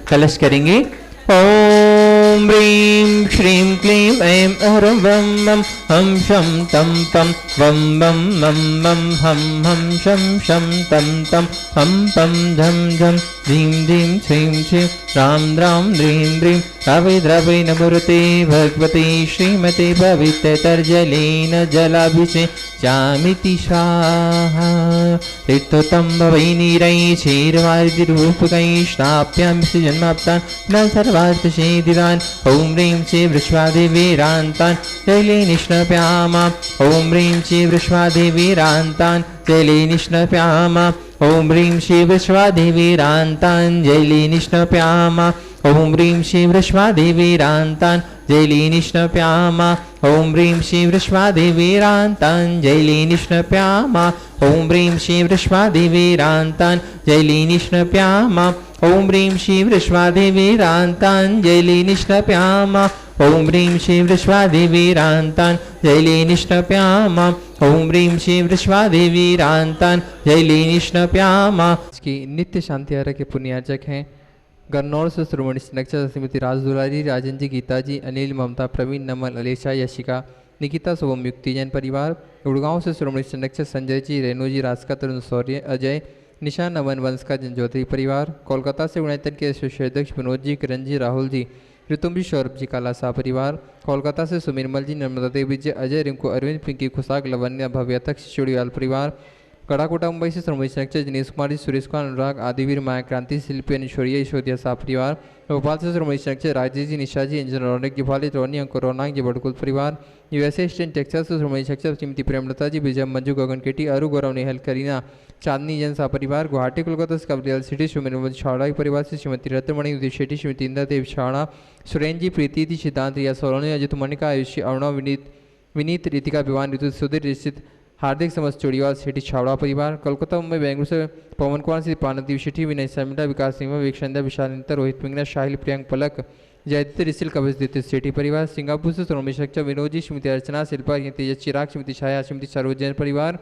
कलश करेंगे। ओम ह्रीं श्रीं क्लीं ऐं ह्रं वं वं हम शं तं पं वं वं मं मं हम हम शं शं तं तं हम पं झं झं ह्रीं ह्रीं श्रीं श्रीं रां द्रां ह्रीं ह्रीं द्रावै द्रावै नमोऽर्ते भगवते श्रीमते पवित्रतर्जलेन जलाभिषेचामिति स्वाहा। तीर्थोत्तम वै नीरै क्षीरवारिधिरूपकै श्राप्यामि जन्माप्तान् न सर्वार्थसिद्धिदान्। ॐ ह्रीं श्री वृषभादेवीरान्तान् जले निष्णप्यामा। ॐ ह्रीं श्री वृषभादेवीरान्तान् जले निष्णप्यामा। ॐ ह्रीं श्री वृषभादेवीरान्तान् जले निष्णप्यामा। ॐ ह्रीं श्री वृषभादेवीरान्तान् जले निष्णप्यामा। ॐ ह्रीं श्री वृषभादेवीरान्तान् जले निष्णप्यामा। ॐ ह्रीं श्री वृषभादेवीरान्तान् जले निष्णप्यामा। ॐ ह्रीं श्री वृषभादेवीरान्तान् जले निष्णप्यामा। ॐ ह्रीं श्री वृषभादेवीरान्तान् जले निष्णप्यामा। ॐ ह्रीं श्री वृषभादेवीरान्तान् जले निष्णप्यामा। की नित्य शांति आरा के पुण्यार्चक हैं गन्नौर से श्रोमणी संरक्षक श्रीमती राजदुलारी, राजन जी, गीता जी, अनिल, ममता, प्रवीण, नमल, अलेशा, यशिका, निकिता, शुभम, युक्ति जैन परिवार। गुड़गांव से श्रोमणी संरक्षक संजय जी, रेणु जी, रास्का, तरुण, शौर्य, अजय, निशा, नमन, वंश का जनज्योति परिवार। कोलकाता से यूनाइटेड के एसोसिएट अध्यक्ष विनोद जी, किरण जी, राहुल जी, ऋतुम जी, सौरभ जी, काला शाह परिवार। कोलकाता से सुमिरमल जी, नर्मदा देवी जी, अजय, रिंकू, अरविंद, पिंकी, खुशाक, लवन्या, भव्य तक, चुड़ीवाल परिवार। कड़ाकोटा मुंबई से श्रोमणी संरक्षक दिनेश कुमार जी, सुरेश कुमार, अनुराग, आदिवीर, माया क्रांति, शिल्पी, ऐश्वर्या, यशोदिया शाह परिवार। भोपाल से श्रोमणी संरक्षक राजेश जी, निशा जी, इंजन, रौनक जी, भाली, रोनी, अंकुर, रौनक जी, बड़कुल परिवार। यूएसए स्टेट टेक्सास से श्रोमणी संरक्षक श्रीमती प्रेमलता जी, विजय, मंजू, गगन केटी, अरु, गौरव, नेहल, करीना, चांदनी जैन शाह परिवार। गुवाहाटी कोलकाता से कवरियल सिटी श्रीमती छाड़ा परिवार से श्रीमती रत्नमणि, उदय शेट्टी, श्रीमती इंदा देव छाड़ा, सुरेन जी, प्रीति जी, सिद्धांत, रिया सोलोनी, अजित मणिका, आयुषी, अरुणा, विनीत, रितिका, विवान, ऋतु, सुधीर, रिश्चित, हार्दिक समस्त चोड़ीवाल, शेट्टी, छावड़ा परिवार। कोलकाता, मुंबई, बेंगलुरु से पवन कुमार से पानदीप शेट्टी, विनय शर्मिला, विकास सिंह, विवेक, विशाल, रोहित मिंगना, शाहिल, प्रियंक, पलक, जयदीप, रिसिल, कवचदित्य, शेट्टी परिवार। सिंगापुर से श्रोमणी संरक्षक विनोद जी, श्रीमती अर्चना, शिल्पा, तेजस, चिराग, श्रीमती छाया, श्रीमती सरोज जैन परिवार।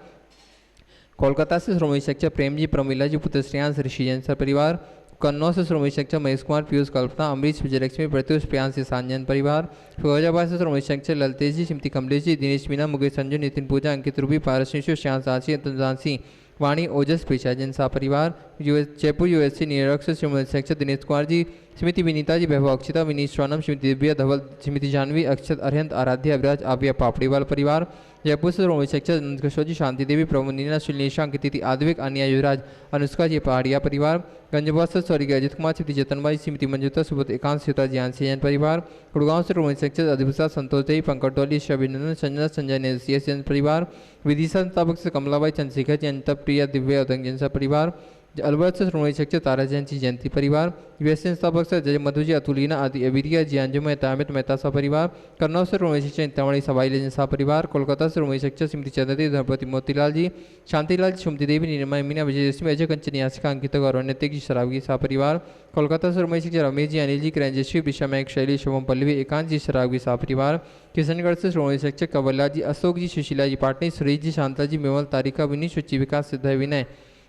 कोलकाता से श्रोमणी संरक्षक प्रेम जी, प्रमिला जी, पुत्र श्रेयांश, ऋषि जैन सर परिवार। कन्नौज से श्रोमणी संरक्षक महेश कुमार, पीयूष, कल्पना, अमरीश, विजयलक्ष्मी, प्रत्युष, प्रियांश, सांजन परिवार। फिरोजाबाद से श्रोमणी संरक्षक ललतेज जी, श्रीमती कमलेश जी, दिनेश मीना, मुकेश, संजू, नितिन, पूजा, अंकित, रूबी, पारस, श्याम, सांसी, झांसी, वाणी, ओजस, पेशा जैन शाह परिवार। जयपुर यूएससी न्यूयॉर्क से श्रोमणी संरक्षक दिनेश कुमार जी, श्रीमती विनीता जी, वैभव, अक्षिता, विनीत, स्वानम, श्रीमती दिव्या, धवल, श्रीमती जानवी, अक्षत, अरहंत, आराध्या, अभिराज, आविया, पापड़ीवाल परिवार। जयपुर से श्रोमणी संरक्षक नंदकिशोर जी, शांति देवी, प्रभु, नीना, श्रीलेशा, अंकिति, आद्विक, आनिया, युवराज, अनुष्का जी, पहाड़िया परिवार। गंजबाद से स्वर्गीय अजित कुमार, श्रीमती जतनबाई, श्रीमती मंजुता, सुबोध, एकांश, सीता, ज्ञानसी जैन परिवार। गुड़गांव से श्रोमणी संरक्षक अधिप्रसाद, संतोष देवी, पंकज डोली, शबिनंदन, संजना, संजय ने CS जैन परिवार। विदिशा संस्थापक से कमलाबाई, चंद्रशेखर जी, अनिता, प्रिया, दिव्या, उदंग जैन परिवार। अलवर से श्रोमणी संरक्षक तारा जैन जी, जयंती परिवार। यूएसए संस्थापक से जय मधु जी, अतुलीना, आदि, अबिरिया जी, अंजुम, तामित, मेहता शाह परिवार। कन्नौज से श्रोमणी संरक्षक इंतवाणी, सवाई लेजन शाह परिवार। कोलकाता से श्रोमणी संरक्षक श्रीमती चंद्रदेवी, धनपति, मोतीलाल जी, शांतिलाल, सुमति देवी, नीरमा, मीना, विजयलक्ष्मी, अजय, कंचन, यासिका, अंकिता, गौरव, नैतिक जी, शराबगी शाह परिवार। कोलकाता से श्रोमणी संरक्षक रमेश जी, अनिल जी, किरणजश्वी, विशा, मैक, शैली, शुभम, पल्लवी, एकांत जी, शराबगी शाह परिवार। किशनगढ़ से श्रोमणी संरक्षक कवल्ला जी, अशोक जी, सुशीला जी, पाटनी, सुरेश जी, शांता जी, मेवल, तारिका, विनीत, सुचि, विकास, सिद्ध, विनय,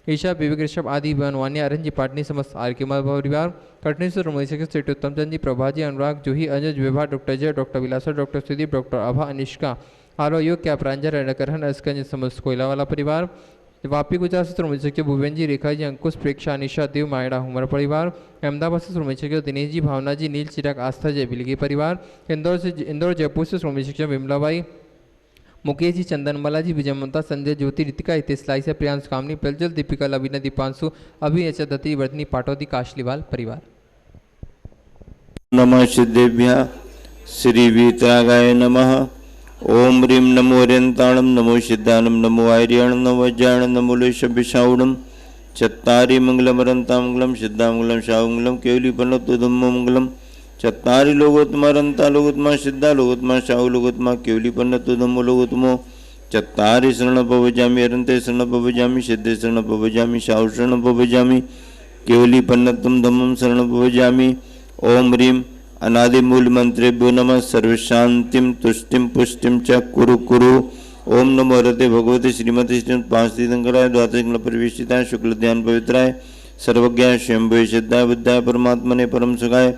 ईशा, विवेक, ऋषभ, आदि, बनवानिया, अरन जी, पाटनी, समस्त आर के परिवार। कटनी से श्रोमणी संरक्षक श्री उत्तम चंद जी, प्रभा जी, अनुराग, जूही, अजय, विभा, डॉक्टर जय, डॉक्टर विलासा, डॉक्टर सुदीप, डॉक्टर आभा, अनिष्का, आरो योग, क्या प्रांजल, रणकरहन, अस्कंज, समस्त कोयलावाला परिवार। वापी गुजरात से श्रोमणी संरक्षक भुवन जी, रेखा जी, अंकुश, प्रेक्षा, निशा, देव, मायड़ा, हुमर परिवार। अहमदाबाद से श्रोमणी संरक्षक दिनेश जी, भावना जी, नील, चिराग, आस्था, जय, बिलगी परिवार। इंदौर जयपुर से श्रोमणी संरक्षक विमलाबाई, मुकेश जी, चंदनमाला जी, विजय, ममता, संजय, ज्योति, रितिका, हितेश, लाइसा, प्रियांश, कामनी, प्रज्वल, दीपिका, लवीना, दीपांशु, अभि, अचल, दत्ती, वर्धनी, पाटौदी, काशलीवाल परिवार। नमः सिद्धेभ्यः श्री वीतरागाय नमः। ओम ह्रीं नमो हरियंताणं, नमो सिद्धानं, नमो आर्याणं, नमो वज्राणं, नमो लेशभिषाऊणं, चत्तारि मंगलमरंता मंगलम, सिद्धामंगलम, शाहमंगलम, केवलीपन्नतुधम्मो मंगलम, चत्तारि लोकोत्तमरंता लोकोत्तमा, सिद्धा लोकोत्तमा, शाहु लोकोत्तमा, केवलीपन्नतुधम्मो लोकोत्तमो, चत्तारि शरणपवजामि, अरन्ते शरणपवजामि, सिद्धे शरणपवजामि, शाहु शरणपवजामि, केवलीपन्नतं धम्मं शरणपवजामि। ओम ह्रीं अनादिमूल मंत्रेभ्यो नमः। सर्वशांतिं तुष्टिं पुष्टिं च कुरु कुरु। ओम नमो हरते भगवते श्रीमती श्रीमद पांच तीर्थंकराय द्वादश प्रविष्टिताय शुक्ल ध्यान पवित्राय सर्वज्ञ स्वयंभू सिद्धाय बुद्धाय परमात्मा ने परम सुखाय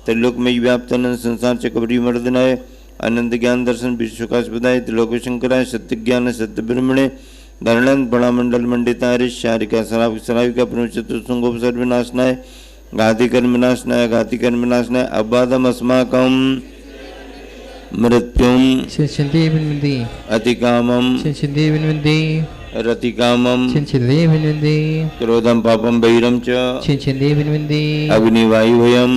त्रिलोक में व्याप्त अनंत संसार चक्रवरी मर्दनाय अनंत ज्ञान दर्शन विश्वकाशपदाय त्रिलोक शंकराय सत्य ज्ञान सत्य ब्रह्मणे धरणंत बड़ा मंडल मंडिताय शारिका सराविका चतुर्संगोप सर्वनाशनाय घाति कर्म विनाशनाय अबाधम अस्माकम मृत्युम अतिकामम रतिकामम क्रोधम पापम बहिरम च अग्निवायुभयम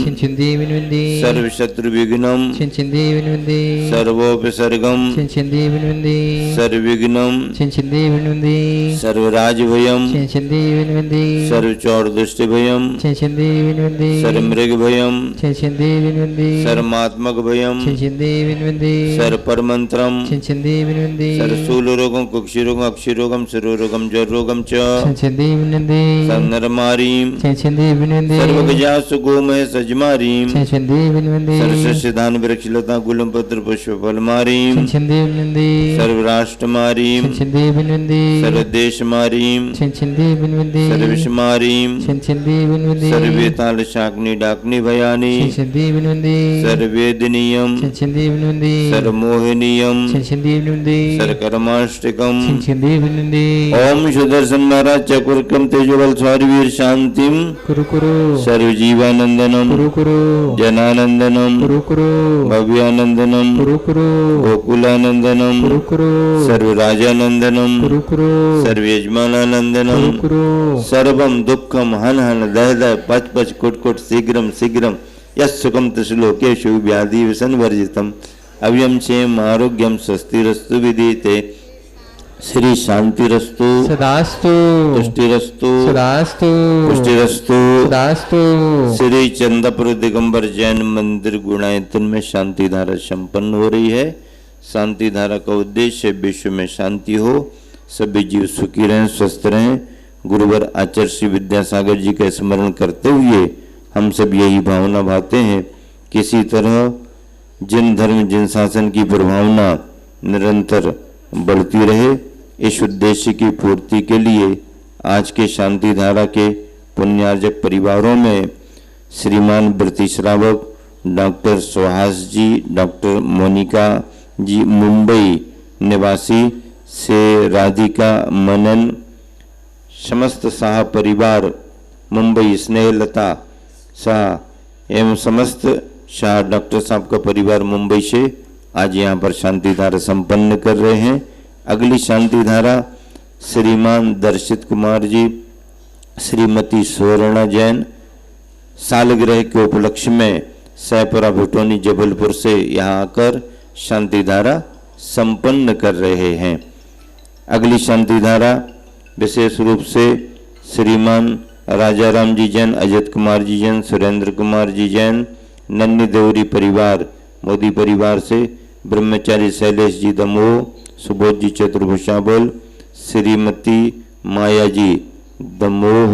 सर्वशत्रु विघ्नम सर्वोपसर्गम सर्वविघ्नम सर्वराजभयम सर्वचौरदुष्टि भयम सर्वमृग भयम सर्वमात्मक भयम सर्वपरमंत्रम सर्वशूलरोगम कुक्षिरोगम अक्षिरोगम सर्वरोगम जरोगम च सर्वनरमारीम सर्वगजासु गोमय सजमारीम सर्वसस्यधान वृक्षलता गुलम पत्र पुष्प फलमारीम सर्वराष्ट्रमारीम सर्वदेशमारीम सर्वविषमारीम सर्वेताल शाकनी डाकनी भयानी सर्वेदनीयम सर्वमोहनीयम सर्वकर्माष्टकम ओम सुदर्शन महाराज चक्रक्रम तेजोबल स्वारवीर शांतिम सर्वजीवानंदनम जनानंदनम भव्यानंदनम गोकुलानंदनम सर्वराजानंदनम सर्वयजमानानंदनम सर्वम दुखम हन हन दह दह पच पच कुट कुट शीघ्रम शीघ्रम यस्सुखम तश्लोकेषु व्याधि व्यसन वर्जितम अव्यम क्षेम आरोग्यम स्वस्तिरस्तु विदिते श्री शांतिरस्तु सदास्तु तुष्टिरस्तु सदास्तु पुष्टिरस्तु सदास्तु। श्री चंद्रपुर दिगंबर जैन मंदिर गुणायतन में शांति धारा संपन्न हो रही है। शांति धारा का उद्देश्य विश्व में शांति हो, सभी जीव सुखी रहें, स्वस्थ रहें। गुरुवर आचार्य श्री विद्यासागर जी का स्मरण करते हुए हम सब यही भावना भाते हैं, किसी तरह जिन धर्म जिन शासन की प्रभावना निरंतर बढ़ती रहे, इस उद्देश्य की पूर्ति के लिए आज के शांति धारा के पुण्यार्जक परिवारों में श्रीमान व्रती श्रावक डॉक्टर सुहास जी, डॉक्टर मोनिका जी मुंबई निवासी से राधिका मनन, समस्त शाह परिवार मुंबई स्नेहलता शाह एवं समस्त शाह डॉक्टर साहब का परिवार मुंबई से आज यहाँ पर शांति धारा संपन्न कर रहे हैं। अगली शांति धारा श्रीमान दर्शित कुमार जी, श्रीमती स्वर्णा जैन सालगिरह के उपलक्ष्य में सैपुरा भुटोनी जबलपुर से यहाँ आकर शांति धारा संपन्न कर रहे हैं। अगली शांति धारा विशेष रूप से श्रीमान राजाराम जी जैन, अजित कुमार जी जैन, सुरेंद्र कुमार जी जैन, नन्नी देवरी परिवार मोदी परिवार से ब्रह्मचारी शैलेश जी दमोह, सुबोध जी चतुर्भुषाबल, श्रीमती माया जी दमोह,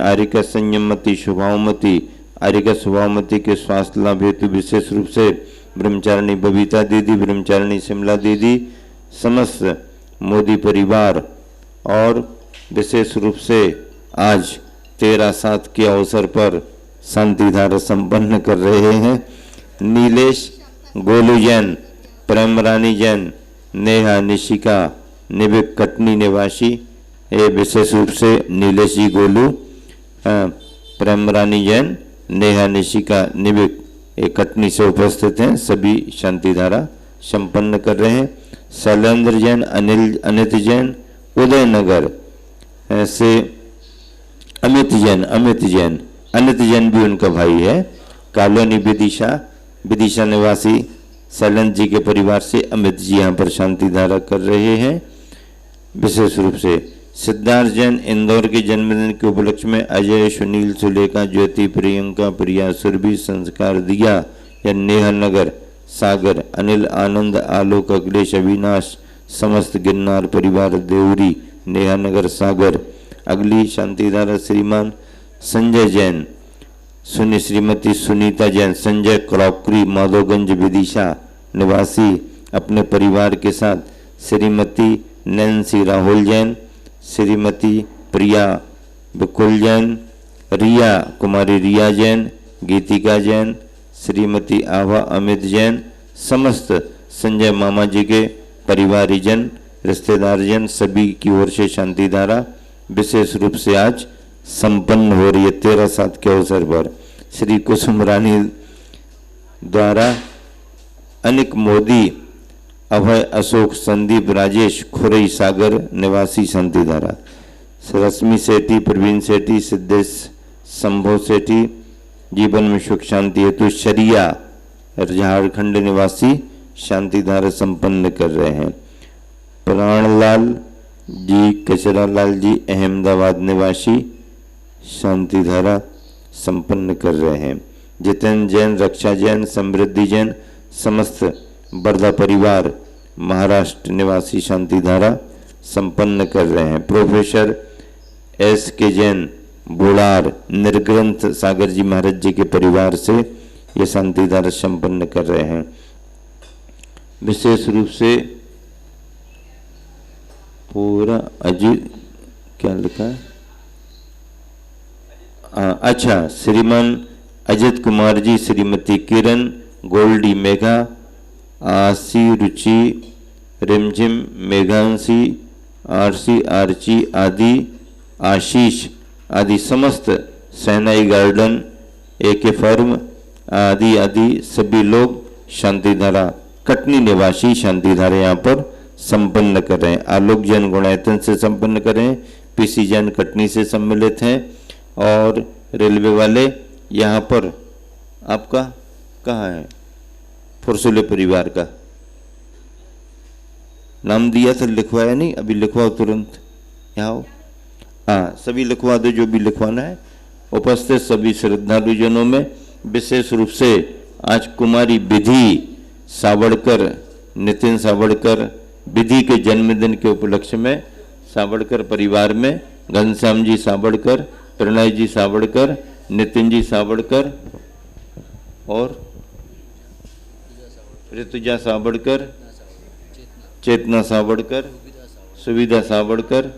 आरिका संयमती शुभावमती, आरिका शुभावमती के स्वास्थ्य लाभ हेतु विशेष रूप से ब्रह्मचारिणी बबीता दीदी, ब्रह्मचारिणी शिमला दीदी, समस्त मोदी परिवार और विशेष रूप से आज 13/7 के अवसर पर शांति धारा संपन्न कर रहे हैं। नीलेश गोलू जैन, प्रेमरानी जैन, नेहा निशिका निविक कटनी निवासी, ये विशेष रूप से नीलेश जी गोलू, प्रेमरानी जैन, नेहा निशिका निविक ये कटनी से उपस्थित हैं, सभी शांति धारा संपन्न कर रहे हैं। शैलेंद्र जैन, अनित जैन उदयनगर से, अमित जैन भी उनका भाई है, कॉलोनी विदिशा निवासी शैलेंद्र जी के परिवार से अमित जी यहाँ पर शांति धारा कर रहे हैं। विशेष रूप से सिद्धार्थ जैन इंदौर के जन्मदिन के उपलक्ष्य में अजय, सुनील, सुलेखा, ज्योति, प्रियंका, प्रिया, सुरभि, संस्कार, दिया या नेहा नगर, सागर, अनिल, आनंद, आलोक, अखिलेश, अविनाश, समस्त गिरनार परिवार, देवरी, नेहा नगर, सागर। अगली शांति धारा श्रीमान संजय जैन, श्रीमती सुनीता जैन, संजय क्रॉकरी, माधोगंज विदिशा निवासी, अपने परिवार के साथ श्रीमती नैन्सी राहुल जैन, श्रीमती प्रिया विकुल जैन, रिया कुमारी रिया जैन, गीतिका जैन, श्रीमती आभा अमित जैन, समस्त संजय मामा जी के परिवारीजन, रिश्तेदार जन, सभी की ओर से शांति धारा विशेष रूप से आज संपन्न हो रही है। 13/7 के अवसर पर श्री कुसुम रानी द्वारा अनिक मोदी, अभय, अशोक, संदीप, राजेश, खुरई सागर निवासी शांति धारा, रश्मि सेठी, प्रवीण सेठी, सिद्धेश, संभव सेठी जीवन में सुख शांति हेतु शरिया झारखंड निवासी शांति धारा संपन्न कर रहे हैं। प्राणलाल जी, कचरालाल जी अहमदाबाद निवासी शांति धारा संपन्न कर रहे हैं। जितेंद्र जैन, रक्षा जैन, समृद्धि जैन, समस्त बर्दा परिवार महाराष्ट्र निवासी शांति धारा संपन्न कर रहे हैं। प्रोफेसर एस के जैन बोलार निर्ग्रंथ सागर जी महाराज जी के परिवार से ये शांति धारा संपन्न कर रहे हैं। विशेष रूप से पूरा अजीत क्या लिखा है, अच्छा, श्रीमान अजित कुमार जी, श्रीमती किरण, गोल्डी मेघा, आशी रुचि, रिमझिम मेघांशी, आरसी आर्ची आदि, आशीष आदि समस्त सेनाई गार्डन, एके फर्म आदि आदि सभी लोग शांति धारा कटनी निवासी शांति धारा यहाँ पर संपन्न कर रहे हैं। आलोक जैन गुणायतन से संपन्न कर रहे हैं। पीसी जैन कटनी से सम्मिलित हैं। और रेलवे वाले यहाँ पर आपका कहाँ है, फुरसुले परिवार का नाम दिया था, लिखवाया नहीं, अभी लिखवाओ तुरंत, यहाँ आओ, हाँ सभी लिखवा दो जो भी लिखवाना है। उपस्थित सभी श्रद्धालुजनों में विशेष रूप से आज कुमारी विधि सावड़कर, नितिन सावड़कर विधि के जन्मदिन के उपलक्ष्य में सावड़कर परिवार में घनश्याम जी सावड़कर, प्रणय जी सावड़कर, नितिन जी सावड़कर और ऋतुजा सावड़कर, चेतना सावड़कर, सुविधा सावड़कर,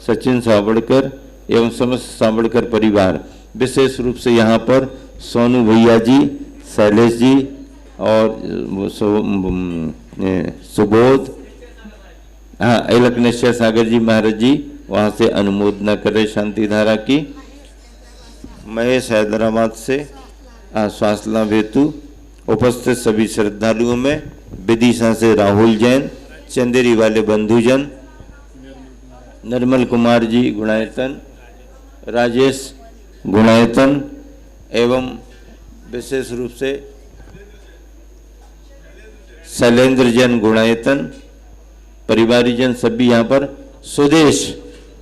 सचिन सावड़कर एवं समस्त सावड़कर परिवार, विशेष रूप से यहाँ पर सोनू भैया जी, शैलेश जी और सुबोध, हाँ अलकनेश्वर सागर जी महाराज जी वहाँ से अनुमोदना करे शांति धारा की। महेश हैदराबाद से स्वास्थ्य लाभ हेतु उपस्थित सभी श्रद्धालुओं में विदिशा से राहुल जैन, चंदेरी वाले बंधुजन, निर्मल कुमार जी गुणायतन, राजेश गुणायतन एवं विशेष रूप से शैलेंद्र जैन गुणायतन परिवारीजन सभी यहाँ पर सुदेश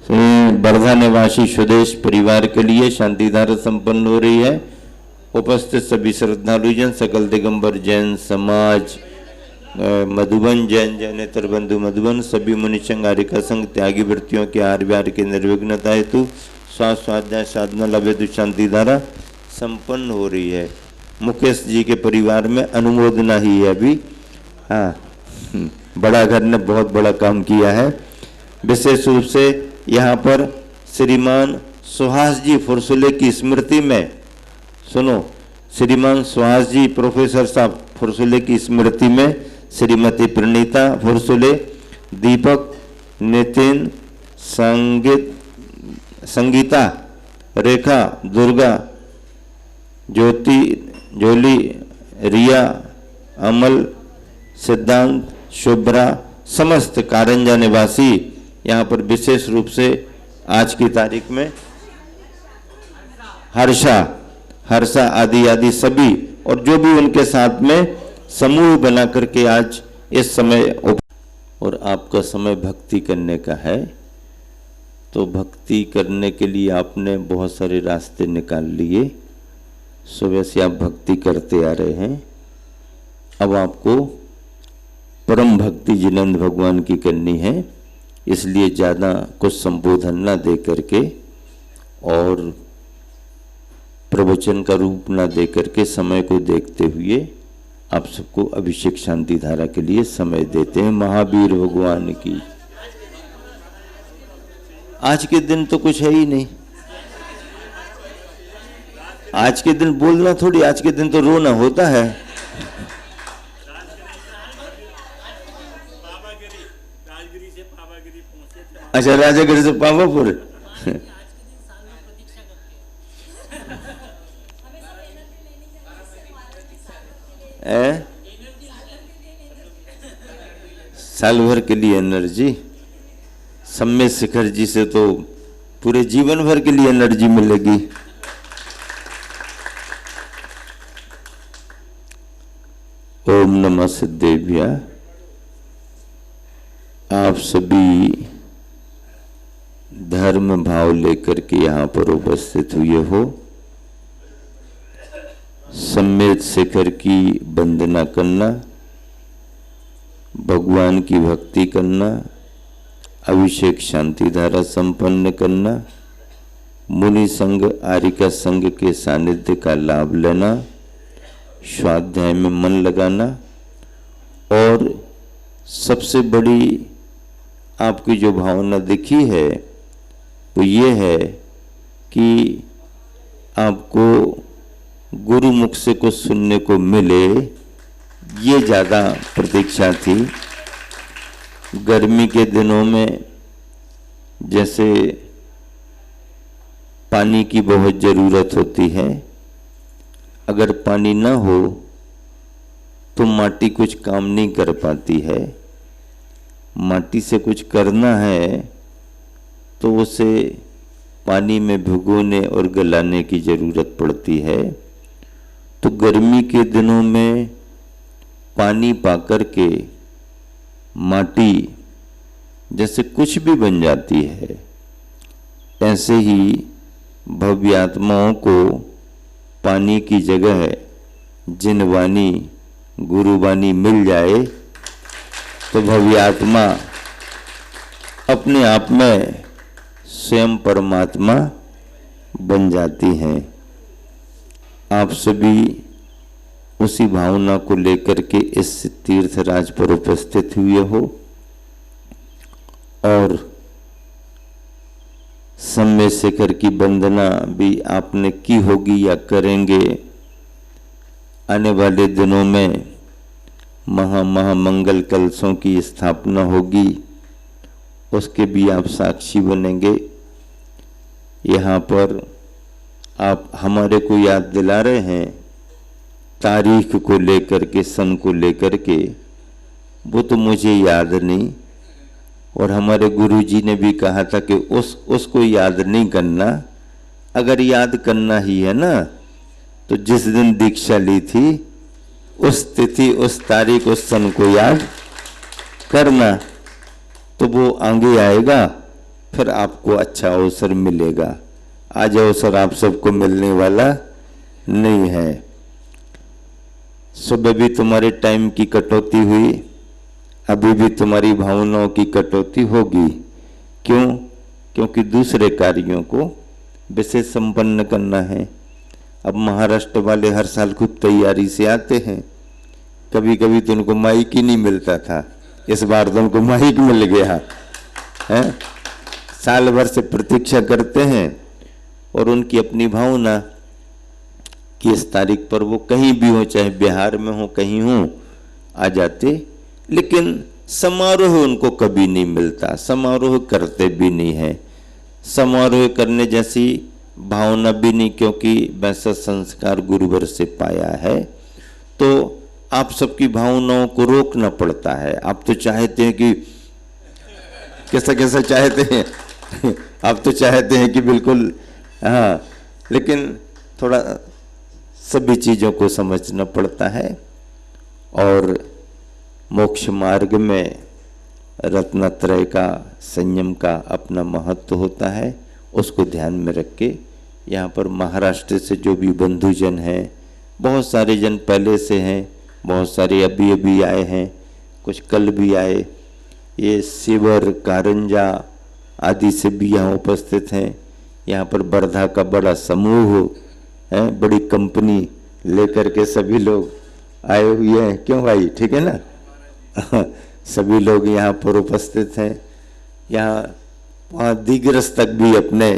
वर्धा निवासी सुदेश परिवार के लिए शांति धारा संपन्न हो रही है। उपस्थित सभी श्रद्धालुजन, सकल दिगंबर जैन समाज, मधुबन जैन, जैनेतर बंधु मधुबन, सभी मुनिसंघ आरिका संघ त्यागी वृत्तियों के आहार विहार की निर्विघ्नता हेतु स्वास्थ्य स्वाध्याय साधना लाभ हेतु शांति धारा संपन्न हो रही है। मुकेश जी के परिवार में अनुमोदना ही है अभी, हाँ बड़ा घर ने बहुत बड़ा काम किया है। विशेष रूप से यहाँ पर श्रीमान सुहास जी फुरसुले की स्मृति में, सुनो, श्रीमान सुहास जी प्रोफेसर साहब फुरसुले की स्मृति में श्रीमती प्रणीता फुरसुले, दीपक, नितिन, संगीता, रेखा, दुर्गा, ज्योति, जोली, रिया, अमल, सिद्धांत, शुभ्रा, समस्त कारंजा निवासी यहाँ पर विशेष रूप से आज की तारीख में हर्षा आदि आदि सभी और जो भी उनके साथ में समूह बना करके आज इस समय, और आपका समय भक्ति करने का है तो भक्ति करने के लिए आपने बहुत सारे रास्ते निकाल लिए। सुबह से आप भक्ति करते आ रहे हैं। अब आपको परम भक्ति जिनेंद्र भगवान की करनी है, इसलिए ज़्यादा कुछ संबोधन ना दे करके और प्रवचन का रूप ना दे करके समय को देखते हुए आप सबको अभिषेक शांति धारा के लिए समय देते हैं। महावीर भगवान की। आज के दिन तो कुछ है ही नहीं, आज के दिन बोलना थोड़ी, आज के दिन तो रोना होता है। अच्छा, राजागिरी से पावापुर। साल भर के लिए एनर्जी। सम्य शिखर जी से तो पूरे जीवन भर के लिए एनर्जी मिलेगी। ओम नमः सिद्धेभ्य। आप सभी धर्म भाव लेकर के यहाँ पर उपस्थित हुए हो। सम्यक शिखर की वंदना करना, भगवान की भक्ति करना, अभिषेक शांति धारा संपन्न करना, मुनि संघ आरिका संघ के सानिध्य का लाभ लेना, स्वाध्याय में मन लगाना, और सबसे बड़ी आपकी जो भावना दिखी है वो ये है कि आपको गुरुमुख से कुछ सुनने को मिले, ये ज़्यादा प्रतीक्षा थी। गर्मी के दिनों में जैसे पानी की बहुत ज़रूरत होती है, अगर पानी ना हो तो माटी कुछ काम नहीं कर पाती है। माटी से कुछ करना है तो उसे पानी में भिगोने और गलाने की ज़रूरत पड़ती है। तो गर्मी के दिनों में पानी पाकर के माटी जैसे कुछ भी बन जाती है, ऐसे ही भव्य आत्माओं को पानी की जगह जिनवाणी गुरुवाणी मिल जाए तो भव्य आत्मा अपने आप में स्वयं परमात्मा बन जाती हैं। आप सभी उसी भावना को लेकर के इस तीर्थराज पर उपस्थित हुए हो और सम्य शिखर की वंदना भी आपने की होगी या करेंगे। आने वाले दिनों में महामंगल कलशों की स्थापना होगी, उसके भी आप साक्षी बनेंगे। यहाँ पर आप हमारे को याद दिला रहे हैं तारीख को लेकर के, सन को लेकर के, वो तो मुझे याद नहीं। और हमारे गुरुजी ने भी कहा था कि उसको याद नहीं करना, अगर याद करना ही है ना तो जिस दिन दीक्षा ली थी उस तिथि, उस तारीख, उस सन को याद करना, तो वो आगे आएगा, फिर आपको अच्छा अवसर मिलेगा। आज अवसर आप सबको मिलने वाला नहीं है। सुबह भी तुम्हारे टाइम की कटौती हुई, अभी भी तुम्हारी भावनाओं की कटौती होगी। क्यों? क्योंकि दूसरे कार्यों को विशेष संपन्न करना है। अब महाराष्ट्र वाले हर साल खूब तैयारी से आते हैं, कभी कभी तो उनको माइक ही नहीं मिलता था, इस बार तो उनको माइक मिल गया है। साल भर से प्रतीक्षा करते हैं और उनकी अपनी भावना कि इस तारीख पर वो कहीं भी हो, चाहे बिहार में हो, कहीं हो, आ जाते। लेकिन समारोह उनको कभी नहीं मिलता, समारोह करते भी नहीं है, समारोह करने जैसी भावना भी नहीं, क्योंकि वैसा संस्कार गुरुवर से पाया है। तो आप सबकी भावनाओं को रोकना पड़ता है। आप तो चाहते हैं कि कैसा कैसा चाहते हैं आप तो चाहते हैं कि बिल्कुल, हाँ, लेकिन थोड़ा सभी चीज़ों को समझना पड़ता है। और मोक्ष मार्ग में रत्नत्रय का, संयम का अपना महत्व होता है, उसको ध्यान में रख के यहाँ पर महाराष्ट्र से जो भी बंधुजन हैं, बहुत सारे जन पहले से हैं, बहुत सारे अभी अभी आए हैं, कुछ कल भी आए, ये शिवर, कारंजा आदि से भी यहाँ उपस्थित हैं। यहाँ पर वर्धा का बड़ा समूह है, बड़ी कंपनी लेकर के सभी लोग आए हुए हैं। क्यों भाई, ठीक है ना सभी लोग यहाँ पर उपस्थित हैं। यहाँ वहाँ दिग्रस तक भी अपने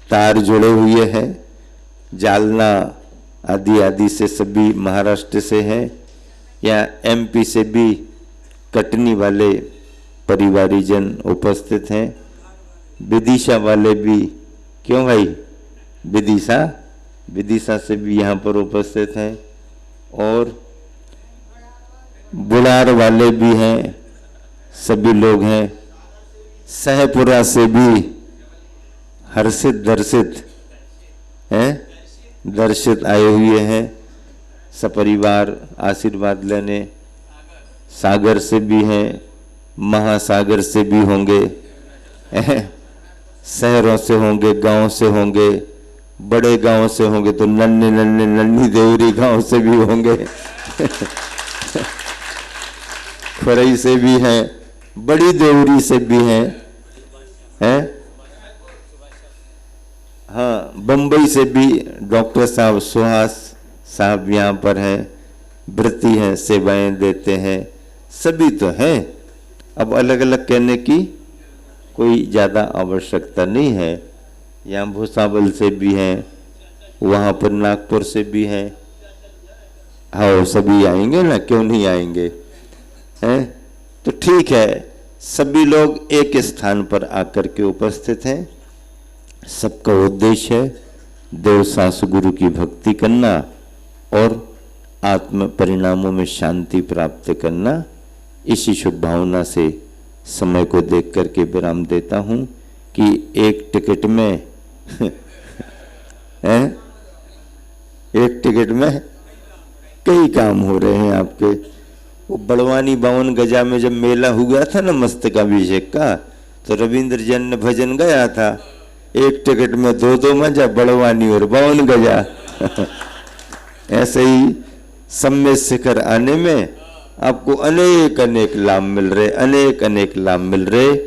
तार जुड़े हुए हैं। जालना आदि आदि से सभी महाराष्ट्र से हैं, या एमपी से भी कटनी वाले परिवारीजन उपस्थित हैं, विदिशा वाले भी, क्यों भाई, विदिशा से भी यहाँ पर उपस्थित हैं, और बुढ़ार वाले भी हैं, सभी लोग हैं, सहपुरा से भी हर्षित दर्शित हैं, दर्शित आए हुए हैं सपरिवार आशीर्वाद लेने, सागर से भी हैं, महासागर से भी होंगे, शहरों से होंगे, गांव से होंगे, बड़े गांव से होंगे, तो नन्ही देवरी गांव से भी होंगे खुरई से भी हैं, बड़ी देवरी से भी हैं, हाँ, बम्बई से भी डॉक्टर साहब सुहास साहब यहाँ पर हैं, व्रती हैं, सेवाएं देते हैं, सभी तो हैं। अब अलग अलग कहने की कोई ज़्यादा आवश्यकता नहीं है। यहाँ भूसावल से भी हैं, वहाँ पर नागपुर से भी हैं, हाँ सभी आएंगे ना, क्यों नहीं आएंगे, हैं? तो ठीक है, सभी लोग एक स्थान पर आकर के उपस्थित हैं। सबका उद्देश्य है देव सासु गुरु की भक्ति करना और आत्म परिणामों में शांति प्राप्त करना। इसी शुभ भावना से समय को देख करके विराम देता हूँ कि एक टिकट में एक टिकट में कई काम हो रहे हैं आपके। वो बड़वानी 52 गजा में जब मेला हुआ था ना मस्तकाभिषेक का, तो रविंद्र जैन ने भजन गाया था, एक टिकट में दो मजा, बड़वानी और 52 गजा ऐसे ही सम्मेद शिखर आने में आपको अनेक अनेक लाभ मिल रहे, अनेक लाभ मिल रहे।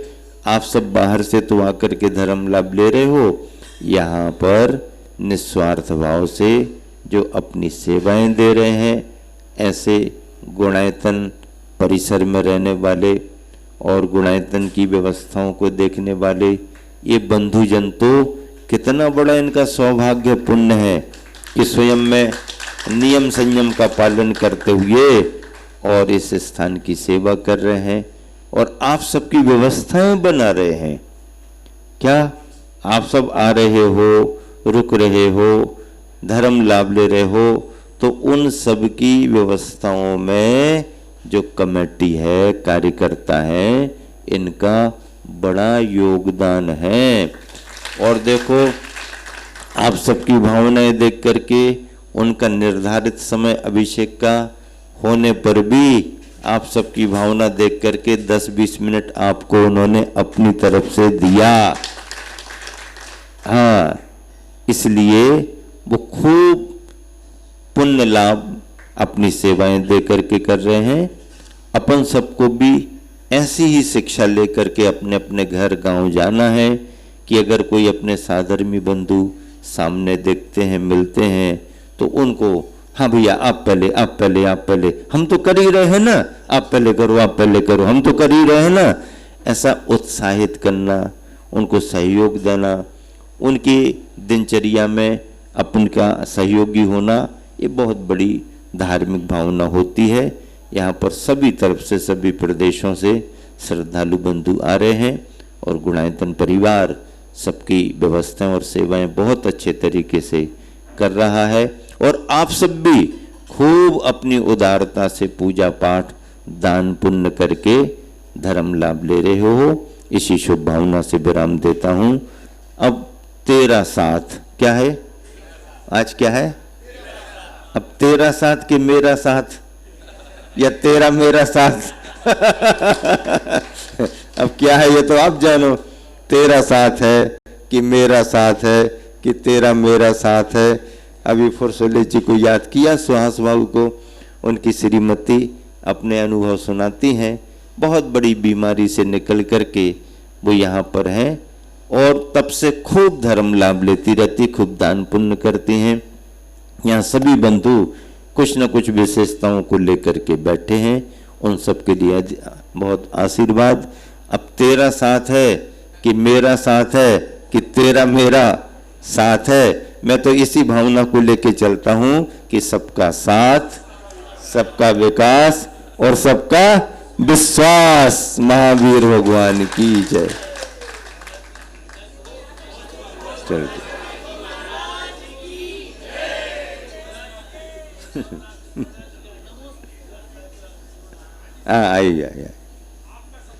आप सब बाहर से तो आकर के धर्म लाभ ले रहे हो, यहाँ पर निस्वार्थ भाव से जो अपनी सेवाएं दे रहे हैं, ऐसे गुणायतन परिसर में रहने वाले और गुणायतन की व्यवस्थाओं को देखने वाले ये बंधुजन, तो कितना बड़ा इनका सौभाग्य पुण्य है कि स्वयं में नियम संयम का पालन करते हुए और इस स्थान की सेवा कर रहे हैं और आप सबकी व्यवस्थाएं बना रहे हैं। क्या आप सब आ रहे हो, रुक रहे हो, धर्म लाभ ले रहे हो, तो उन सब की व्यवस्थाओं में जो कमेटी है, कार्यकर्ता है, इनका बड़ा योगदान है। और देखो, आप सबकी भावनाएं देख करके, उनका निर्धारित समय अभिषेक का होने पर भी आप सबकी भावना देख करके 10-20 मिनट आपको उन्होंने अपनी तरफ से दिया। हाँ, इसलिए वो खूब पुण्य लाभ अपनी सेवाएं दे करके कर रहे हैं। अपन सबको भी ऐसी ही शिक्षा लेकर के अपने अपने घर गांव जाना है कि अगर कोई अपने साधर्मी बंधु सामने देखते हैं, मिलते हैं, तो उनको, हाँ भैया आप पहले, आप पहले, आप पहले, हम तो कर ही रहे हैं ना, आप पहले करो, आप पहले करो, हम तो कर ही रहे हैं ना, ऐसा उत्साहित करना, उनको सहयोग देना, उनकी दिनचर्या में अपन का सहयोगी होना, ये बहुत बड़ी धार्मिक भावना होती है। यहाँ पर सभी तरफ से, सभी प्रदेशों से श्रद्धालु बंधु आ रहे हैं और गुणायतन परिवार सबकी व्यवस्थाएं और सेवाएं बहुत अच्छे तरीके से कर रहा है। और आप सब भी खूब अपनी उदारता से पूजा पाठ, दान पुण्य करके धर्म लाभ ले रहे हो। इसी शुभ भावना से विराम देता हूँ। अब तेरा साथ क्या है, आज क्या है, अब तेरा साथ कि मेरा साथ, या तेरा मेरा साथ अब क्या है ये तो आप जानो, तेरा साथ है कि मेरा साथ है कि तेरा मेरा साथ है। अभी फुरसोले जी को याद किया, सुहास बाबू को, उनकी श्रीमती अपने अनुभव सुनाती हैं। बहुत बड़ी बीमारी से निकल करके वो यहाँ पर हैं और तब से खूब धर्म लाभ लेती रहती, खूब दान पुण्य करती हैं। यहाँ सभी बंधु कुछ न कुछ विशेषताओं को लेकर के बैठे हैं, उन सब के लिए बहुत आशीर्वाद। अब तेरा साथ है कि मेरा साथ है कि तेरा मेरा साथ है, मैं तो इसी भावना को लेके चलता हूं कि सबका साथ, सबका विकास और सबका विश्वास। महावीर भगवान की जय। चलते आइए आइए।